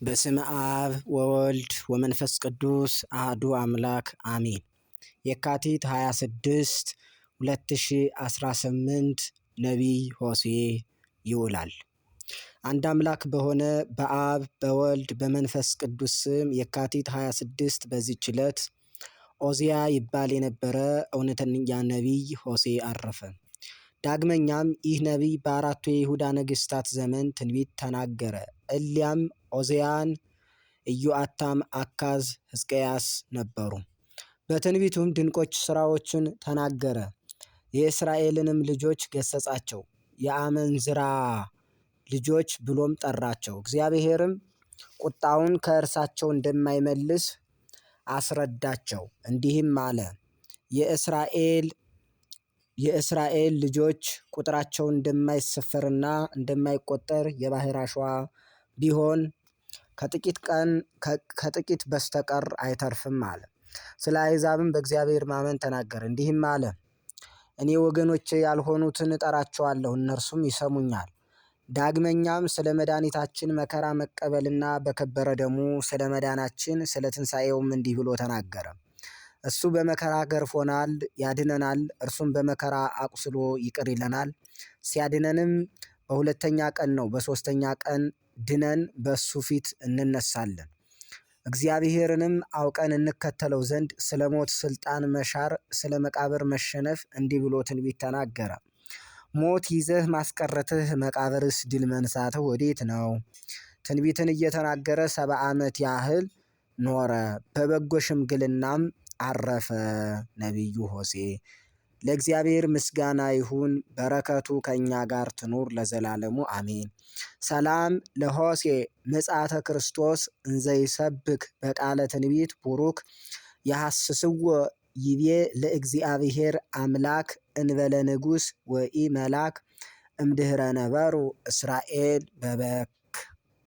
በስመ አብ ወወልድ ወመንፈስ ቅዱስ አህዱ አምላክ አሜን። የካቲት 26 2018 ነቢይ ሆሴዕ ይውላል። አንድ አምላክ በሆነ በአብ በወልድ በመንፈስ ቅዱስ ስም የካቲት 26 በዚህች ዕለት ዖዝያ ይባል የነበረ እውነተኛ ነቢይ ሆሴዕ አረፈ። ዳግመኛም ይህ ነቢይ በአራቱ የይሁዳ ነገሥታት ዘመን ትንቢት ተናገረ። እሊያም ዖዝያን፣ ኢዮአታም፣ አካዝ፣ ሕዝቅያስ ነበሩ። በትንቢቱም ድንቆች ሥራዎችን ተናገረ። የእስራኤልንም ልጆች ገሠጻቸው፣ የአመንዝራ ልጆች ብሎም ጠራቸው። እግዚአብሔርም ቁጣውን ከእርሳቸው እንደማይመልስ አስረዳቸው። እንዲህም አለ። የእስራኤል ልጆች ቁጥራቸው እንደማይሰፈርና እንደማይቆጠር የባሕር አሸዋ ቢሆን ከጥቂት በስተቀር አይተርፍም አለ። ስለ አሕዛብም በእግዚአብሔር ማመን ተናገረ። እንዲህም አለ። እኔ ወገኖቼ ያልሆኑትን እጠራቸዋለሁ፣ እነርሱም ይሰሙኛል። ዳግመኛም ስለ መድኃኒታችን መከራ መቀበልና በከበረ ደሙ ስለ መዳናችን ስለ ትንሣኤውም እንዲህ ብሎ ተናገረ። እሱ በመከራ ገርፎናል፣ ያድነናል። እርሱም በመከራ አቁስሎ ይቅር ይለናል። ሲያድነንም በሁለተኛ ቀን ነው። በሦስተኛ ቀን ድነን በእሱ ፊት እንነሳለን። እግዚአብሔርንም አውቀን እንከተለው ዘንድ ስለ ሞት ሥልጣን መሻር፣ ስለ መቃብር መሸነፍ እንዲህ ብሎ ትንቢት ተናገረ። ሞት ይዘህ ማስቀረትህ፣ መቃብርስ ድል መንሳትህ ወዴት ነው? ትንቢትን እየተናገረ 70 ዓመት ያህል ኖረ። በበጎ ሽምግልናም አረፈ። ነቢዩ ሆሴዕ። ለእግዚአብሔር ምስጋና ይሁን፣ በረከቱ ከእኛ ጋር ትኑር ለዘላለሙ አሜን። ሰላም ለሆሴዕ ምጽአተ ክርስቶስ እንዘይሰብክ በቃለ ትንቢት ቡሩክ የሐስስዎ ይቤ ለእግዚአብሔር አምላክ እንበለ ንጉሥ ወኢ መላክ እምድኅረ ነበሩ እስራኤል